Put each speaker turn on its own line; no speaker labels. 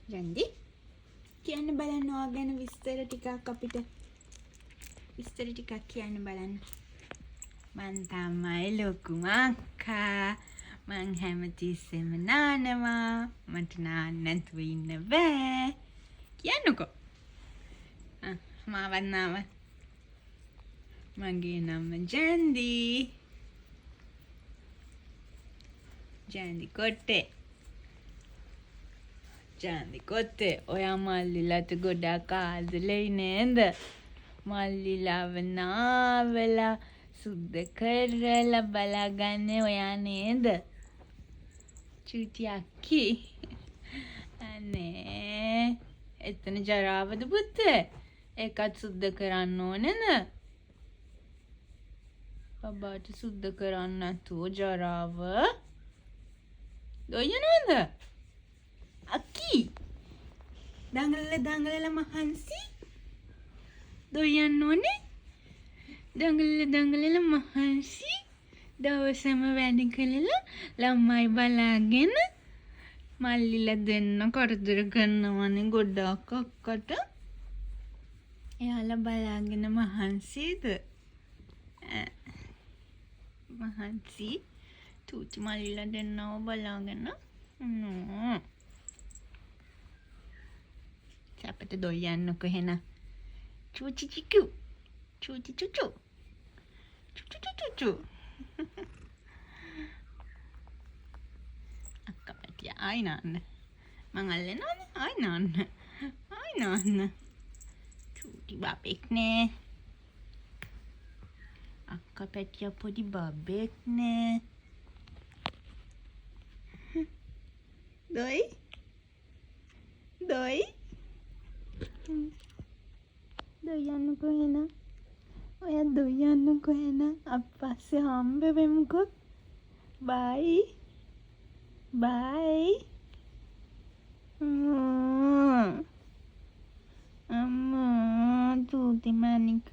රන්දි කියන්න බලන්න ඔයා ගැන විස්තර ටිකක් අපිට. විස්තර ටිකක් කියන්න බලන්න. මං තමයි ලොකුම අක්කා. මං හැමතිස්සෙම නානවා. මට නාන්න නැතුව ඉන්න බෑ. කියන්නකෝ. මාවත් නාව. මගේ නම ජන්දි. ජන්දි කොට්ටේ. ජන්දි කොත්තේ ඔයා මල්ලිලට ගොඩක් ආදරෙයි නේද? මල්ලිලව නාවලා සුද්ධ කරලා බලාගන්නේ ඔයා නේද? චූටි අක්කී. අනේ එතන ජරාවද පුතේ? ඒකත් සුද්ධ කරන්න ඕනේද? බබාට සුද්ධ කරන්න නැතුව ජරාව දොයනවද? අක්කී දඟලලා මහන්සි දොයන්න ඕනේ. දඟලලා මහන්සි දවසම වැඩ කළා ළමයි බලාගෙන මල්ලිලා දෙන්න කරදර කරනවනේ ගොඩක් අක්කට. එයාලා බලාගෙන මහන්සිද? මහන්සි චූටි මල්ලිලා දෙන්නව බලාගෙන අපිට දොයන්නකො එහෙනම්. චූචි චිකු චූචි චුචු චුචු චුචු අක්කා පැටිය ආයි නාන්න. මං අල්ලනවනේ ආයි නාන්න. චූටි බබෙක් නේ. අක්කා පැටිය පොඩි බබෙක් නේ. දොයි දොයන්නකෝ එහෙනම්. ඔයා දොයන්නකෝ එහෙනම්. අපි පස්සේ හම්බ වෙමුකෝ. බයි අම්මා චූටි මණික.